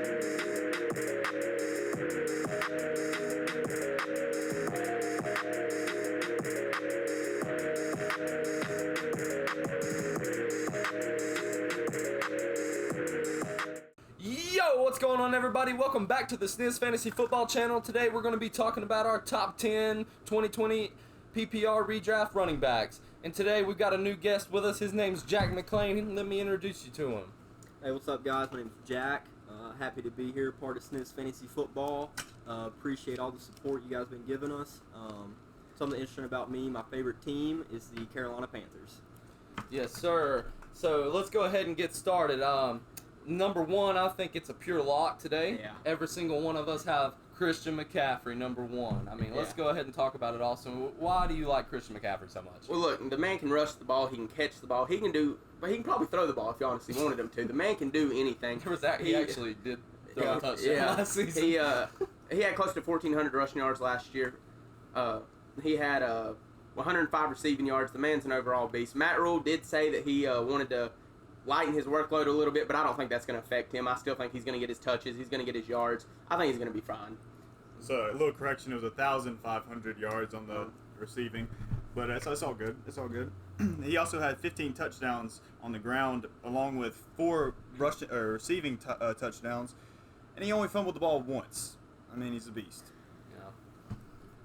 Yo, what's going on, everybody? Welcome back to the Sniz Fantasy Football channel. Today we're going to be talking about our top 10 2020 PPR redraft running backs. And today we've got a new guest with us. His name's Jack McClain. Let me introduce you to him. Hey, what's up, guys? My name's Jack. Happy to be here, part of Sniz Fantasy Football. Appreciate all the support you guys have been giving us. Something interesting about me, my favorite team is the Carolina Panthers. Yes, sir. So let's go ahead and get started. Number one, I think it's a pure lock today. Yeah. Every single one of us have Christian McCaffrey, number one. I mean, let's go ahead and talk about it also. Why do you like Christian McCaffrey so much? Well, look, the man can rush the ball. He can catch the ball. He can probably throw the ball if you honestly wanted him to. The man can do anything. There was that. He actually did throw a touchdown last season. He had close to 1,400 rushing yards last year. He had 105 receiving yards. The man's an overall beast. Matt Rule did say that he wanted to lighten his workload a little bit, but I don't think that's going to affect him. I still think he's going to get his touches. He's going to get his yards. I think he's going to be fine. So, a little correction, it was 1,500 yards on the receiving, but it's all good. It's all good. He also had 15 touchdowns on the ground, along with 4 receiving touchdowns, and he only fumbled the ball once. I mean, he's a beast.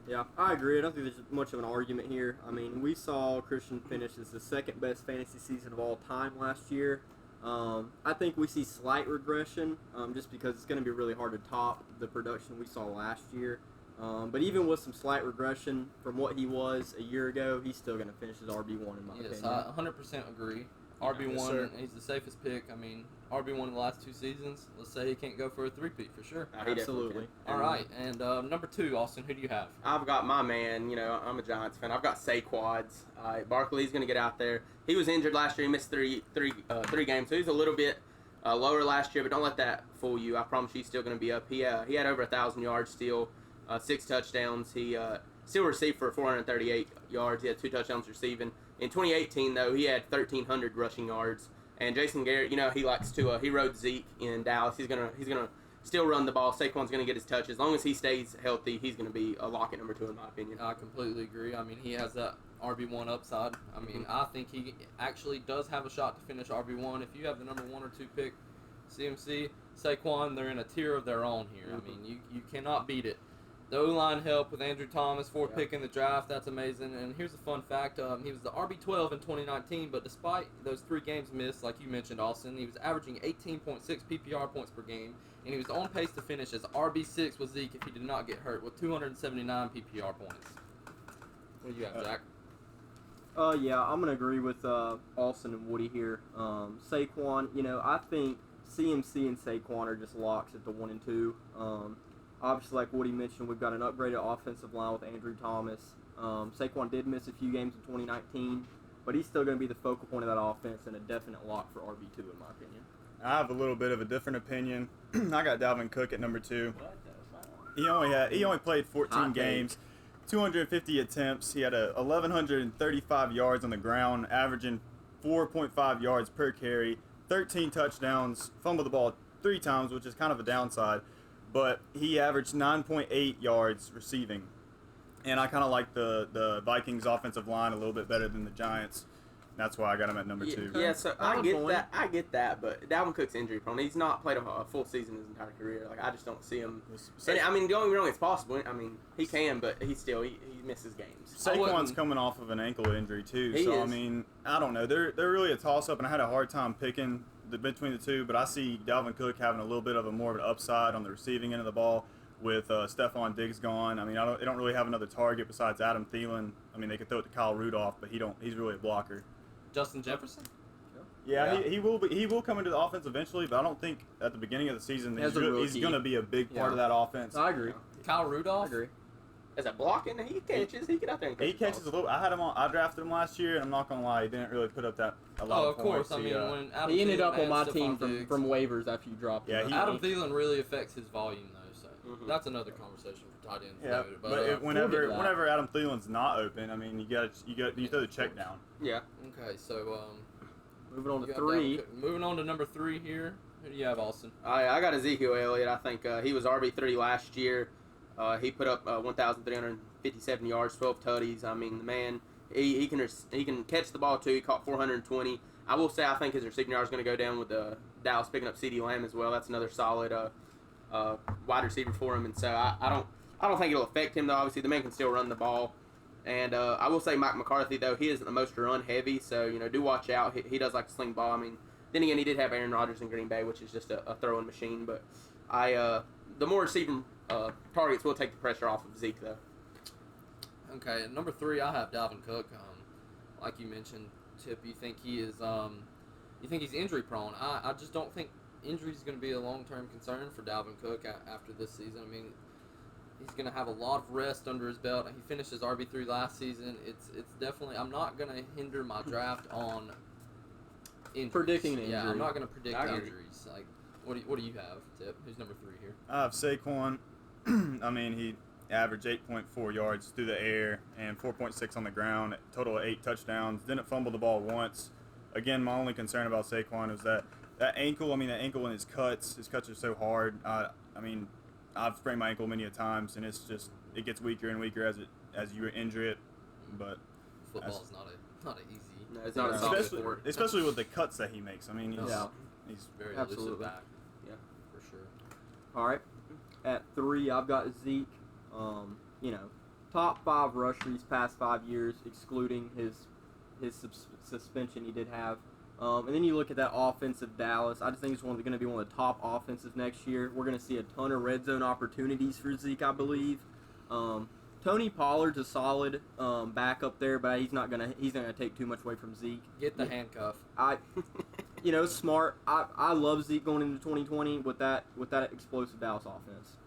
Yeah, I agree. I don't think there's much of an argument here. I mean, we saw Christian finish as the second best fantasy season of all time last year. I think we see slight regression just because it's going to be really hard to top the production we saw last year. But even with some slight regression from what he was a year ago, he's still going to finish as RB1 in my opinion. Yes, I 100% agree. RB1, yes, he's the safest pick. I mean, RB1 in the last 2 seasons. Let's say he can't go for a 3-peat for sure. Absolutely. All right, and number 2, Austin, who do you have? I've got my man. You know, I'm a Giants fan. I've got Saquads. Barkley's going to get out there. He was injured last year. He missed three games, so he's a little bit lower last year, but don't let that fool you. I promise you he's still going to be up. He had over 1,000 yards still, 6 touchdowns. He still received for 438 yards. He had 2 touchdowns receiving. In 2018, though, he had 1,300 rushing yards. And Jason Garrett, you know, he likes to he rode Zeke in Dallas. He's gonna still run the ball. Saquon's gonna get his touches. As long as he stays healthy, he's gonna be a lock at number 2 in my opinion. I completely agree. I mean, he has that RB1 upside. I mean, I think he actually does have a shot to finish RB1. If you have the number 1 or 2 pick, CMC, Saquon, they're in a tier of their own here. I mean, you cannot beat it. The O-line help with Andrew Thomas, 4th pick in the draft. That's amazing. And here's a fun fact. He was the RB12 in 2019, but despite those 3 games missed, like you mentioned, Austin, he was averaging 18.6 PPR points per game, and he was on pace to finish as RB6 with Zeke if he did not get hurt, with 279 PPR points. What do you have, Zach? Yeah, I'm going to agree with Austin and Woody here. Saquon, you know, I think CMC and Saquon are just locks at the 1 and 2. Obviously, like Woody mentioned, we've got an upgraded offensive line with Andrew Thomas. Saquon did miss a few games in 2019, but he's still going to be the focal point of that offense and a definite lock for RB2 in my opinion. I have a little bit of a different opinion. I got Dalvin Cook at number 2. He only played 14 games, 250 attempts. He had 1,135 yards on the ground, averaging 4.5 yards per carry, 13 touchdowns, fumbled the ball 3 times, which is kind of a downside. But he averaged 9.8 yards receiving. And I kind of like the Vikings' offensive line a little bit better than the Giants. That's why I got him at number 2. Yeah, so I get that, but Dalvin Cook's injury prone. He's not played a full season his entire career. Like, I just don't see him. And, I mean, don't get me wrong, it's possible. I mean, he can, but he misses games. Saquon's coming off of an ankle injury too, I mean, I don't know. They're really a toss-up, and I had a hard time picking between the 2, but I see Dalvin Cook having a little bit of a more of an upside on the receiving end of the ball with Stephon Diggs gone. I mean, they don't really have another target besides Adam Thielen. I mean, they could throw it to Kyle Rudolph, but he's really a blocker. Justin Jefferson? Yeah, he will come into the offense eventually, but I don't think at the beginning of the season he's going to be a big part of that offense. I agree. Kyle Rudolph? I agree. As a blocking, he catches. He get out there and catch. He catches a little. I had him on. I drafted him last year, and I'm not gonna lie, he didn't really put up a lot of points. Of course. I mean, when Adam he ended Thielen up on my and team Stephon from waivers after you dropped him. Adam Thielen really affects his volume, though. So that's another conversation for tight ends. Yeah, later, but whenever Adam Thielen's not open, I mean, you throw the check down. Yeah. Okay, so moving on to 3. Moving on to number 3 here. Who do you have, Austin? I got Ezekiel Elliott. I think he was RB3 last year. He put up 1,357 yards, 12 tutties. I mean, the man, he can catch the ball too. He caught 420. I will say I think his receiving yard is going to go down with Dallas picking up CeeDee Lamb as well. That's another solid wide receiver for him. And so I don't think it'll affect him though. Obviously, the man can still run the ball. And I will say Mike McCarthy though, he isn't the most run heavy. So do watch out. He does like to sling ball. I mean, then again, he did have Aaron Rodgers in Green Bay, which is just a throwing machine. But the more receiving targets will take the pressure off of Zeke, though. Okay, at number 3, I have Dalvin Cook. Like you mentioned, Tip, you think he is? You think he's injury prone? I just don't think injury is going to be a long-term concern for Dalvin Cook after this season. I mean, he's going to have a lot of rest under his belt. He finished his RB3 last season. It's definitely. I'm not going to hinder my draft on injuries. Predicting an injury. Yeah, I'm not going to predict I agree. injuries. Like, what do you have, Tip? Who's number 3 here? I have Saquon. I mean, he averaged 8.4 yards through the air and 4.6 on the ground. Total of 8 touchdowns. Didn't fumble the ball once. Again, my only concern about Saquon is that ankle. I mean, that ankle in his cuts. His cuts are so hard. I mean, I've sprained my ankle many a times, and it gets weaker and weaker as you injure it. But Football is not easy. No, it's not a soft sport. especially with the cuts that he makes. I mean, he's Very Absolutely. elusive back. Yeah. For sure. All right. At 3, I've got Zeke. Top 5 rusher these past 5 years, excluding his suspension he did have. And then you look at that offense of Dallas. I just think it's going to be one of the top offenses next year. We're going to see a ton of red zone opportunities for Zeke, I believe. Tony Pollard's a solid backup there, but he's not gonna take too much away from Zeke. Get the handcuff. Smart. I love Zeke going into 2020 with that explosive Dallas offense.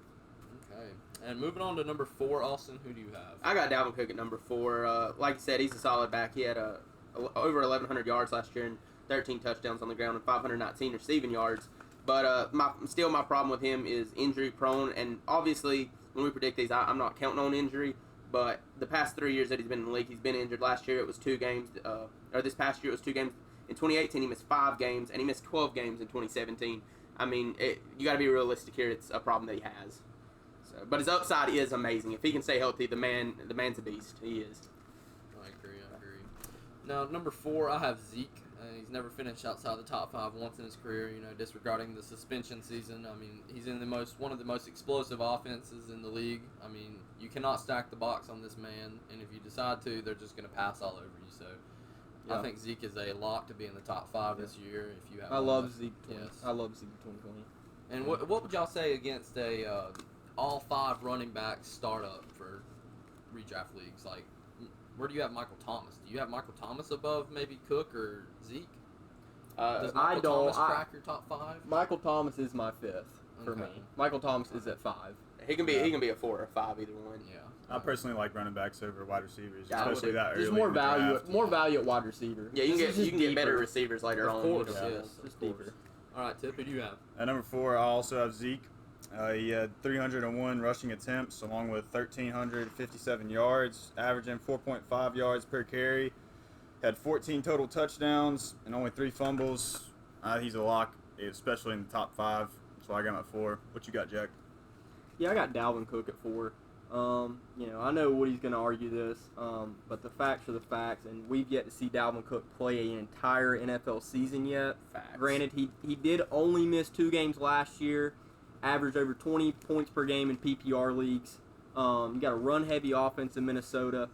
Okay. And moving on to number 4, Austin, who do you have? I got Dalvin Cook at number 4. Like you said, he's a solid back. He had over 1,100 yards last year and 13 touchdowns on the ground and 519 receiving yards. But my problem with him is injury prone. And obviously, when we predict these, I'm not counting on injury. But the past 3 years that he's been in the league, he's been injured. Last year it was 2 games. Or this past year it was 2 games. In 2018 he missed 5 games, and he missed 12 games in 2017. I mean, you got to be realistic here. It's a problem that he has. But his upside is amazing. If he can stay healthy, the man's a beast. He is. I agree. Now, number 4, I have Zeke. He's never finished outside the top 5 once in his career, disregarding the suspension season. I mean, he's in one of the most explosive offenses in the league. I mean, you cannot stack the box on this man, and if you decide to, they're just going to pass all over you. So, yeah. I think Zeke is a lock to be in the top 5 this year. If you have, I love Zeke. Yes. I love Zeke 2020. And what would y'all say against a all 5 running back startup for redraft leagues? Like, where do you have Michael Thomas? Do you have Michael Thomas above maybe Cook or Zeke? Does Michael Thomas crack your top 5? Michael Thomas is my 5th for me. Michael Thomas is at 5. He can be a 4 or 5, either one. Yeah. I personally like running backs over wide receivers, Yeah, especially that early. There's more in the value. draft. More value at wide receiver. Yeah, you can get better receivers later Of on. course, Yeah. yes. Just Of course. deeper. All right, Tip, who do you have? At number 4, I also have Zeke. He had 301 rushing attempts, along with 1,357 yards, averaging 4.5 yards per carry. Had 14 total touchdowns and only 3 fumbles. He's a lock, especially in the top 5. So I got him at 4. What you got, Jack? Yeah, I got Dalvin Cook at 4. I know Woody's going to argue this, but the facts are the facts, and we've yet to see Dalvin Cook play an entire NFL season yet. Facts. Granted, he did only miss 2 games last year, averaged over 20 points per game in PPR leagues. You got a run-heavy offense in Minnesota.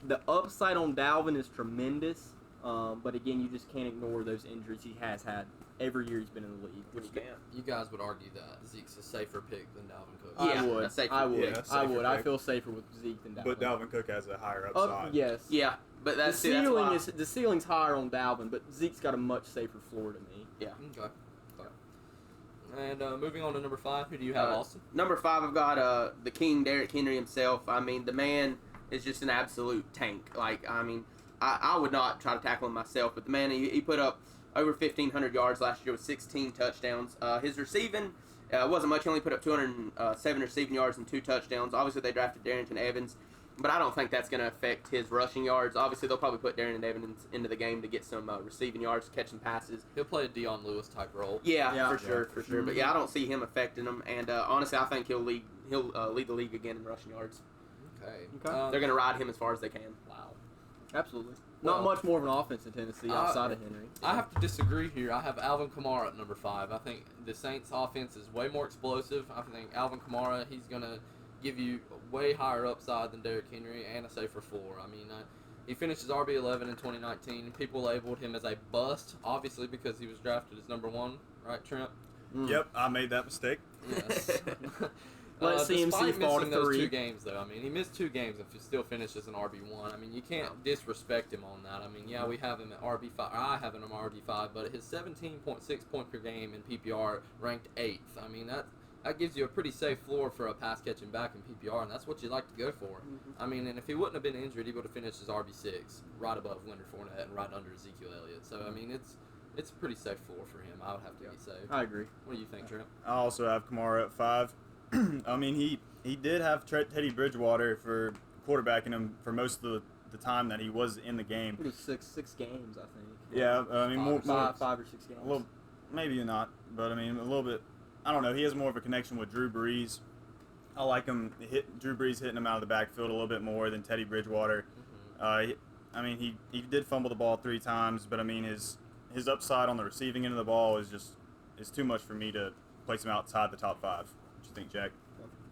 The upside on Dalvin is tremendous, but again, you just can't ignore those injuries he has had every year he's been in the league. Which you can. You guys would argue that Zeke's a safer pick than Dalvin Cook. Yeah, I would. a safer I would. pick. Yeah, I safer would. I pick. feel safer with Zeke than Dalvin. But Dalvin Cook has a higher upside. Yes. Yeah, but The that's ceiling why. is the ceiling's higher on Dalvin, but Zeke's got a much safer floor to me. Yeah. Okay. And moving on to number 5, who do you have, Austin? Number 5, I've got the King, Derrick Henry himself. I mean, the man is just an absolute tank. Like, I mean, I would not try to tackle him myself, but the man, he put up over 1,500 yards last year with 16 touchdowns. His receiving wasn't much. He only put up 207 receiving yards and 2 touchdowns. Obviously, they drafted Darrington Evans. But I don't think that's going to affect his rushing yards. Obviously, they'll probably put Darren Evans into the game to get some receiving yards, catch some passes. He'll play a Dion Lewis type role. Yeah, for sure. But yeah, I don't see him affecting them. And honestly, I think he'll lead the league again in rushing yards. Okay. They're going to ride him as far as they can. Wow. Absolutely. Well, Not much more of an offense in Tennessee outside of Henry. I have to disagree here. I have Alvin Kamara at number 5. I think the Saints' offense is way more explosive. I think Alvin Kamara, he's going to give you a way higher upside than Derrick Henry and a safer floor. I mean, he finished his RB11 in 2019. People labeled him as a bust, obviously because he was drafted as number 1, right, Trent? Yep, I made that mistake. Yes. Let CMC despite fall to missing those 3. 2 games, though, I mean, he missed 2 games and still finished as an RB1. I mean, you can't disrespect him on that. I mean, yeah, we have him at RB5. I have him at RB5, but his 17.6 point per game in PPR ranked 8th. I mean, that gives you a pretty safe floor for a pass catching back in PPR, and that's what you like to go for. I mean, and if he wouldn't have been injured, he would have finished as RB6, right above Leonard Fournette and right under Zico Elliott. So, I mean, it's a pretty safe floor for him. I would have to be safe. I agree. What do you think, Trent? I also have Kamara at 5. I mean, he did have Teddy Bridgewater for quarterbacking him for most of the time that he was in the game. It was six games, I think. Yeah, I mean, five or 6 games. A little, maybe not, but I mean, a little bit. I don't know. He has more of a connection with Drew Brees. I like him. Drew Brees hitting him out of the backfield a little bit more than Teddy Bridgewater. I mean, he did fumble the ball 3 times, but I mean, his upside on the receiving end of the ball is too much for me to place him outside the top 5. What do you think, Jack?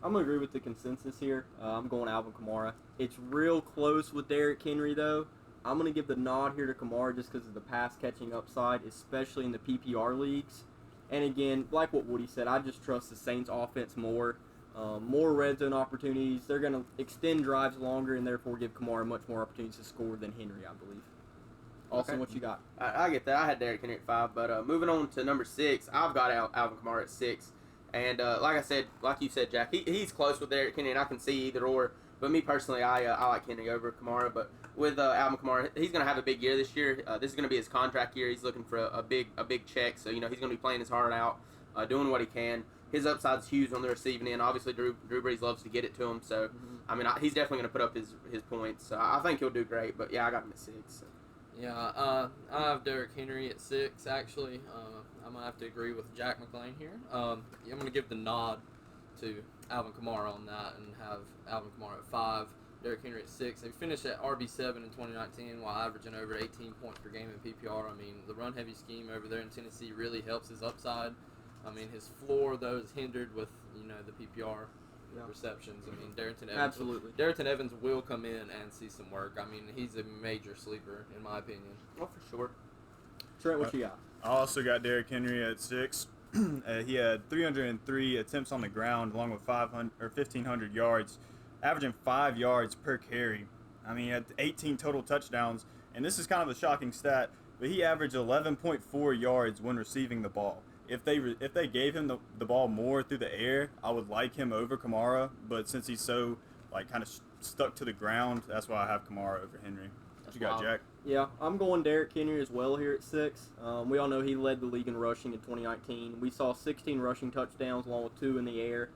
I'm going to agree with the consensus here. I'm going Alvin Kamara. It's real close with Derrick Henry, though. I'm going to give the nod here to Kamara just because of the pass-catching upside, especially in the PPR leagues. And again, like what Woody said, I just trust the Saints' offense more. More red zone opportunities. They're going to extend drives longer and therefore give Kamara much more opportunities to score than Henry, I believe. Austin, Okay. what you got? I get that. I had Derrick Henry at 5, but moving on to number 6, I've got Alvin Kamara at 6. And like you said, Jack, he's close with Derrick Henry, and I can see either or. But me personally, I like Henry over Kamara. But with Alvin Kamara, he's going to have a big year this year. This is going to be his contract year. He's looking for a big check. So he's going to be playing his heart out, doing what he can. His upside's huge on the receiving end. Obviously, Drew Brees loves to get it to him. So I mean, he's definitely going to put up his points. So I think he'll do great. But yeah, I got him at 6. So. Yeah, I have Derrick Henry at 6, actually. I'm going to have to agree with Jack McLean here. I'm going to give the nod to Alvin Kamara on that and have Alvin Kamara at 5, Derrick Henry at 6. He finished at RB7 in 2019 while averaging over 18 points per game in PPR. I mean, the run-heavy scheme over there in Tennessee really helps his upside. I mean, his floor, though, is hindered with, the PPR receptions. I mean, Darrington Evans will come in and see some work. I mean, he's a major sleeper, in my opinion. Oh, for sure. Trent, what you got? I also got Derrick Henry at 6. He had 303 attempts on the ground, along with 1,500 yards, averaging 5 yards per carry. I mean, he had 18 total touchdowns, and this is kind of a shocking stat, but he averaged 11.4 yards when receiving the ball. If they gave him the ball more through the air, I would like him over Kamara, but since he's so kind of stuck to the ground, that's why I have Kamara over Henry. What you got, Jack? Yeah, I'm going Derrick Henry as well here at 6. We all know he led the league in rushing in 2019. We saw 16 rushing touchdowns along with 2 in the air.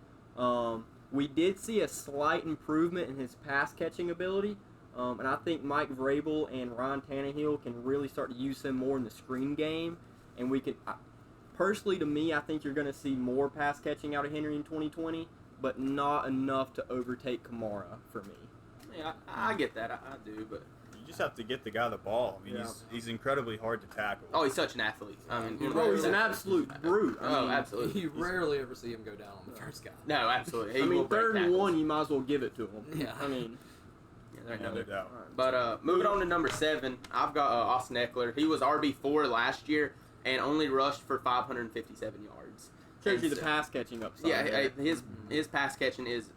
We did see a slight improvement in his pass-catching ability, and I think Mike Vrabel and Ryan Tannehill can really start to use him more in the screen game, and we can... Personally, to me, I think you're going to see more pass-catching out of Henry in 2020, but not enough to overtake Kamara for me. Yeah, I get that. I do, but... You just have to get the guy the ball. I mean, he's incredibly hard to tackle. Oh, he's such an athlete. I mean, he's an absolute brute. Absolutely. You rarely ever see him go down on the first guy. No, absolutely. I mean, 3rd and 1, you might as well give it to him. Yeah. I mean... Yeah, no doubt. But moving on to number 7, I've got Austin Eckler. He was RB4 last year and only rushed for 557 yards. Shows you the pass catching upside. Yeah, his pass catching is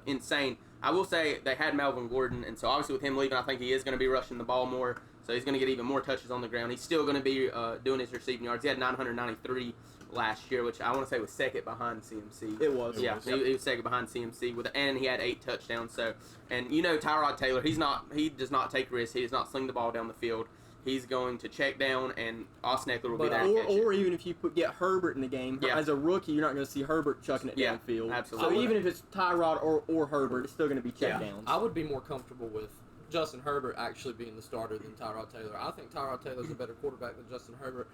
insane. I will say they had Melvin Gordon, and so obviously with him leaving, I think he is going to be rushing the ball more. So he's going to get even more touches on the ground. He's still going to be doing his receiving yards. He had 993 last year, which I want to say was second behind CMC. It was. Yeah, he was second behind CMC and he had 8 touchdowns. So, and Tyrod Taylor, he does not take risks. He does not sling the ball down the field. He's going to check down, and Austin Eckler will be But there. to catch it. or even if you get Herbert in the game, Yeah. as a rookie, you're not going to see Herbert chucking it Yeah, downfield. absolutely. So even if it's Tyrod or Herbert, it's still going to be check downs. I would be more comfortable with Justin Herbert actually being the starter than Tyrod Taylor. I think Tyrod Taylor's a better quarterback than Justin Herbert.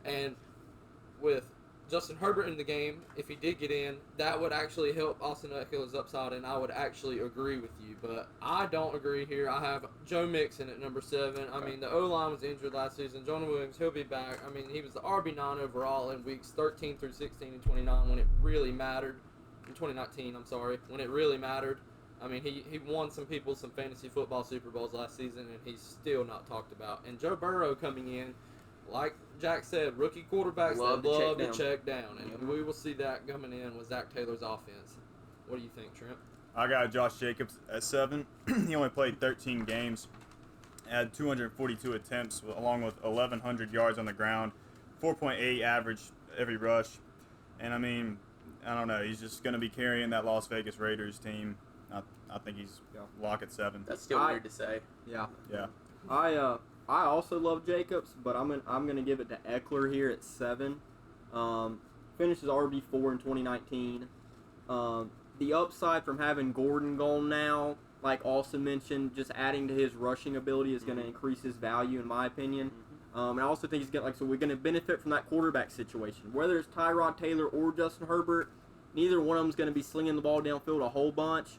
And with Justin Herbert in the game, if he did get in, that would actually help Austin Eckler's upside, and I would actually agree with you. But I don't agree here. I have Joe Mixon at number 7. I mean, the O-line was injured last season. Jonah Williams, he'll be back. I mean, he was the RB9 overall in weeks 13 through 16 and 29 when it really mattered. In 2019, I'm sorry, when it really mattered. I mean, he won some fantasy football Super Bowls last season, and he's still not talked about. And Joe Burrow coming in, like Jack said, rookie quarterbacks love to check down. And we will see that coming in with Zach Taylor's offense. What do you think, Trent? I got Josh Jacobs at 7. He only played 13 games, had 242 attempts, along with 1,100 yards on the ground, 4.8 average every rush. And, I mean, I don't know. He's just going to be carrying that Las Vegas Raiders team. I think he's lock at 7. That's still weird to say. Yeah. Yeah. I also love Jacobs, but I'm gonna give it to Eckler here at 7. Finishes RB4 in 2019. The upside from having Gordon gone now, like Austin mentioned, just adding to his rushing ability is going to increase his value, in my opinion. And I also think he's we're going to benefit from that quarterback situation. Whether it's Tyrod Taylor or Justin Herbert, neither one of them's going to be slinging the ball downfield a whole bunch.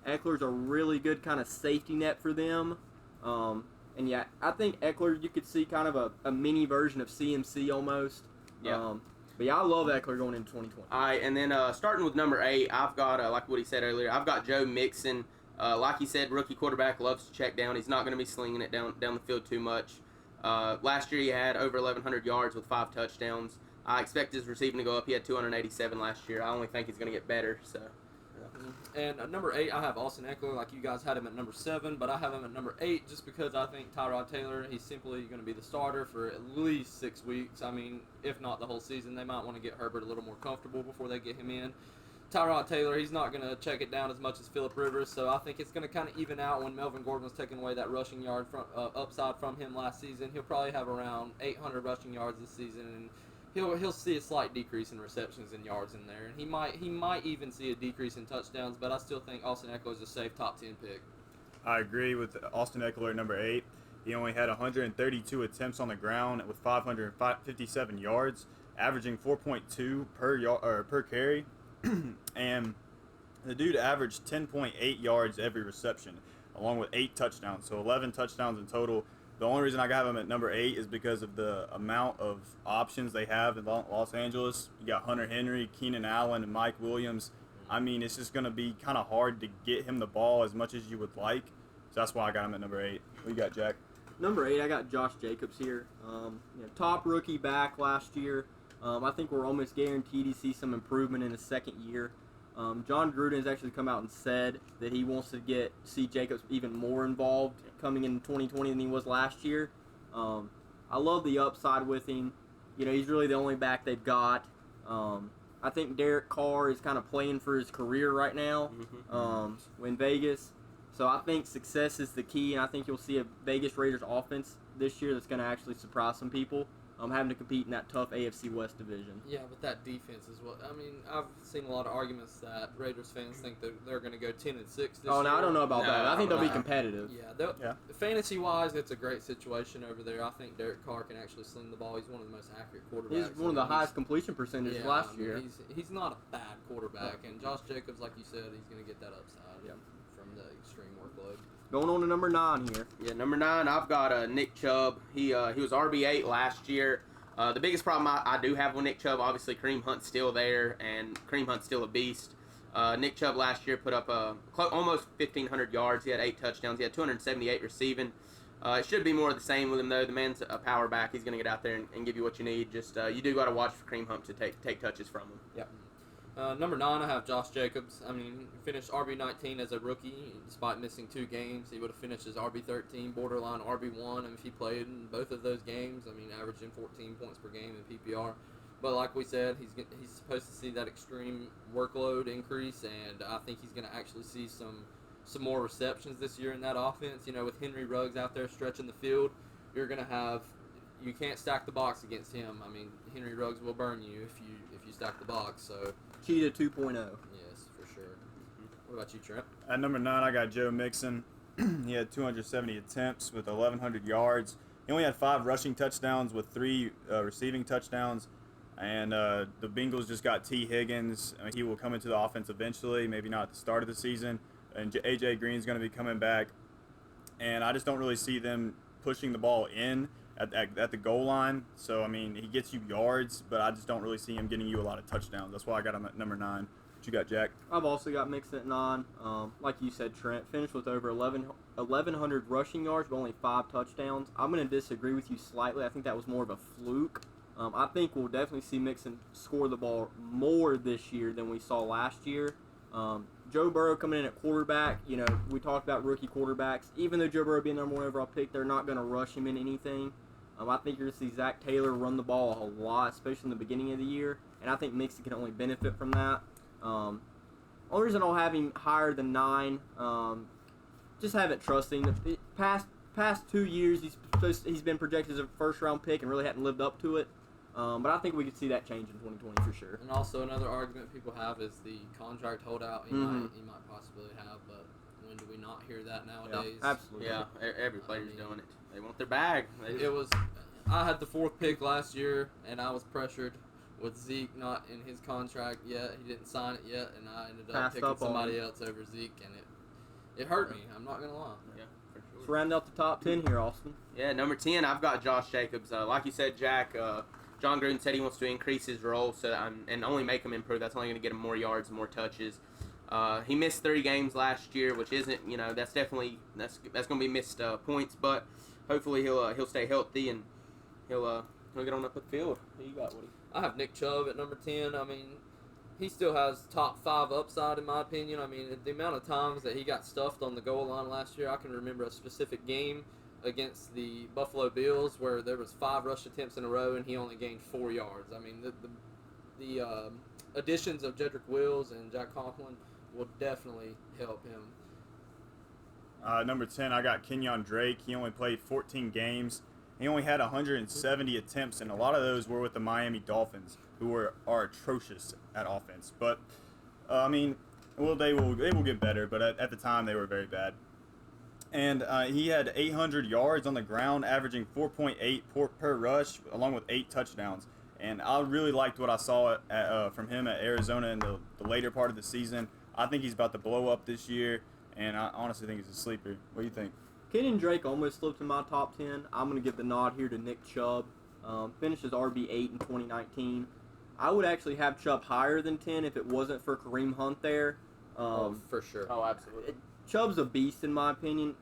Eckler's a really good kind of safety net for them. And yeah, I think Eckler, you could see kind of a mini version of CMC almost. Yeah. But yeah, I love Eckler going into 2020. All right, and then starting with number 8, I've got, like what he said earlier, I've got Joe Mixon. Like he said, rookie quarterback, loves to check down. He's not going to be slinging it down the field too much. Last year he had over 1,100 yards with 5 touchdowns. I expect his receiving to go up. He had 287 last year. I only think he's going to get better. So. And at number 8, I have Austin Eckler, like you guys had him at number 7, but I have him at number 8 just because I think Tyrod Taylor, he's simply going to be the starter for at least 6 weeks. I mean, if not the whole season. They might want to get Herbert a little more comfortable before they get him in. Tyrod Taylor, he's not going to check it down as much as Phillip Rivers, so I think it's going to kind of even out when Melvin Gordon was taking away that rushing yard upside from him last season. He'll probably have around 800 rushing yards this season, and he'll see a slight decrease in receptions and yards in there, and he might even see a decrease in touchdowns. But I still think Austin Eckler is a safe top 10 pick. I agree with Austin Eckler at number 8. He only had 132 attempts on the ground with 557 yards, averaging 4.2 per carry, and the dude averaged 10.8 yards every reception, along with 8 touchdowns, so 11 touchdowns in total. The only reason I got him at number 8 is because of the amount of options they have in Los Angeles. You got Hunter Henry, Keenan Allen, and Mike Williams. I mean, it's just going to be kind of hard to get him the ball as much as you would like. So that's why I got him at number 8. What you got, Jack? Number 8, I got Josh Jacobs here. Top rookie back last year. I think we're almost guaranteed to see some improvement in his second year. John Gruden has actually come out and said that he wants to see Jacobs even more involved coming in 2020 than he was last year. I love the upside with him. He's really the only back they've got. I think Derek Carr is kind of playing for his career right now in Vegas. So I think success is the key, and I think you'll see a Vegas Raiders offense this year that's going to actually surprise some people. Having to compete in that tough AFC West division. Yeah, but that defense is what I mean. I've seen a lot of arguments that Raiders fans think that they're going to go 10-6 this year. Oh, no, I don't know about that. I think they'll be competitive. Yeah, fantasy-wise, it's a great situation over there. I think Derek Carr can actually sling the ball. He's one of the most accurate quarterbacks. He's one of the highest completion percentages last year. He's not a bad quarterback, and Josh Jacobs, like you said, he's going to get that upside from the extreme workload. Going on to number 9 here. Yeah, number 9, I've got Nick Chubb. He was RB8 last year. The biggest problem I do have with Nick Chubb, obviously Kareem Hunt's still there, and Kareem Hunt's still a beast. Nick Chubb last year put up almost 1,500 yards. He had 8 touchdowns. He had 278 receiving. It should be more of the same with him, though. The man's a power back. He's going to get out there and give you what you need. Just you do got to watch for Kareem Hunt to take touches from him. Yep. Number 9, I have Josh Jacobs. I mean, he finished RB19 as a rookie. Despite missing 2 games, he would have finished as RB13, borderline RB1. And if he played in both of those games, I mean, averaging 14 points per game in PPR. But like we said, he's supposed to see that extreme workload increase, and I think he's going to actually see some more receptions this year in that offense. With Henry Ruggs out there stretching the field. you're going to have – you can't stack the box against him. I mean, Henry Ruggs will burn you if you stack the box. So Cheetah 2.0. yes, for sure. What about you, Trent? At number 9, I got Joe Mixon. He had 270 attempts with 1,100 yards. He only had 5 rushing touchdowns with 3 receiving touchdowns. And the Bengals just got T. Higgins. I mean, he will come into the offense eventually, maybe not at the start of the season. And A.J. Green's going to be coming back. And I just don't really see them pushing the ball in at the goal line. So, I mean, he gets you yards, but I just don't really see him getting you a lot of touchdowns. That's why I got him at number 9. What you got, Jack? I've also got Mixon at 9. Like you said, Trent, finished with over 1,100 rushing yards, but only 5 touchdowns. I'm going to disagree with you slightly. I think that was more of a fluke. I think we'll definitely see Mixon score the ball more this year than we saw last year. Joe Burrow coming in at quarterback, we talked about rookie quarterbacks. Even though Joe Burrow being the number 1 overall pick, they're not going to rush him in anything. I think you're going to see Zach Taylor run the ball a lot, especially in the beginning of the year, and I think Mixon can only benefit from that. Only reason I'll have him higher than 9, just haven't trusted him. The past 2 years, he's been projected as a first-round pick and really hadn't lived up to it. But I think we could see that change in 2020 for sure. And also another argument people have is the contract holdout he might possibly have, but when do we not hear that nowadays? Yeah, absolutely. Yeah, every player's doing it. They want their bag. I had the 4th pick last year, and I was pressured with Zeke not in his contract yet. He didn't sign it yet, and I ended up picking somebody else over Zeke, and it hurt me. I'm not going to lie. Yeah, for sure. Let's round out the top 10 here, Austin. Yeah, number 10, I've got Josh Jacobs. Like you said, Jack, John Gruden said he wants to increase his role and only make him improve. That's only going to get him more yards and more touches. He missed 3 games last year, which isn't, that's definitely that's going to be missed points. But hopefully he'll stay healthy and he'll get on up the field. Who you got, Woody? I have Nick Chubb at number 10. I mean, he still has top 5 upside in my opinion. I mean, the amount of times that he got stuffed on the goal line last year, I can remember a specific game against the Buffalo Bills where there was 5 rush attempts in a row and he only gained 4 yards. I mean, the additions of Jedrick Wills and Jack Conklin will definitely help him. Number 10, I got Kenyan Drake. He only played 14 games. He only had 170 attempts, and a lot of those were with the Miami Dolphins, who are atrocious at offense. But, I mean, they will get better, but at the time they were very bad. And he had 800 yards on the ground, averaging 4.8 per rush, along with 8 touchdowns. And I really liked what I saw from him at Arizona in the later part of the season. I think he's about to blow up this year, and I honestly think he's a sleeper. What do you think? Kenyan Drake almost slipped in my top 10. I'm going to give the nod here to Nick Chubb. Finishes RB8 in 2019. I would actually have Chubb higher than 10 if it wasn't for Kareem Hunt there. For sure. Oh, absolutely. Chubb's a beast in my opinion.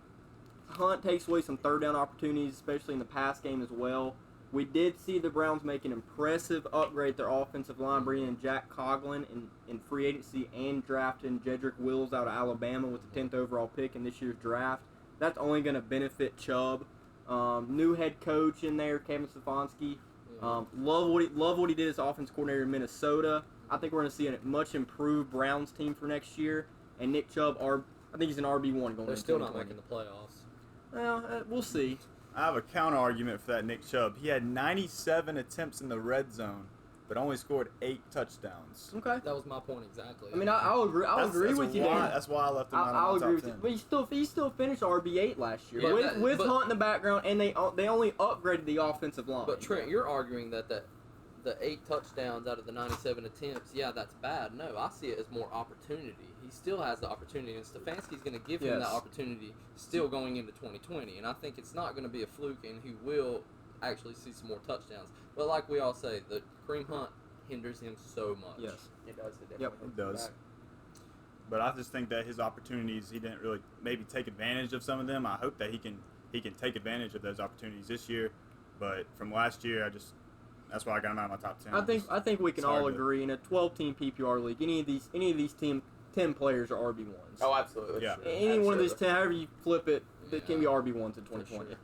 Hunt takes away some third down opportunities, especially in the pass game as well. We did see the Browns make an impressive upgrade their offensive line, bringing in Jack Conklin in free agency and drafting Jedrick Wills out of Alabama with the 10th overall pick in this year's draft. That's only going to benefit Chubb. New head coach in there, Kevin Stefanski. Love what he did as offense coordinator in Minnesota. I think we're going to see a much improved Browns team for next year. And Nick Chubb, I think he's an RB1 going into 2020. They're still not making the playoffs. Well, we'll see. I have a counter argument for that Nick Chubb. He had 97 attempts in the red zone, but only scored 8 touchdowns. Okay. That was my point exactly. I mean, I'll agree. I'll agree with you there. That's why I left him out I'll of my agree top with 10. you. But he still finished RB8 last year Yeah, with Hunt in the background, and they only upgraded the offensive line. But Trent, you're arguing that the 8 touchdowns out of the 97 attempts, yeah, that's bad. No, I see it as more opportunity. He still has the opportunity, and Stefanski's going to give him that opportunity still going into 2020. And I think it's not going to be a fluke, and he will actually see some more touchdowns. But like we all say, the Kareem Hunt hinders him so much. Yes. It does. It does. But I just think that his opportunities, he didn't really maybe take advantage of some of them. I hope that he can take advantage of those opportunities this year. But from last year, that's why I got him out of my top 10. I think we can all agree in a 12-team PPR league, any of these 10 players are RB1s. Oh, absolutely. Yeah. Any one of these 10, however you flip it, it can be RB1s in 2020. For sure.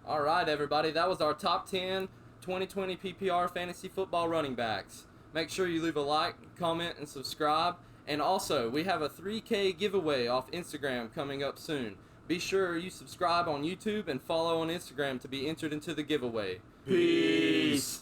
All right, everybody. That was our top 10 2020 PPR fantasy football running backs. Make sure you leave a like, comment, and subscribe. And also, we have a 3K giveaway off Instagram coming up soon. Be sure you subscribe on YouTube and follow on Instagram to be entered into the giveaway. Peace.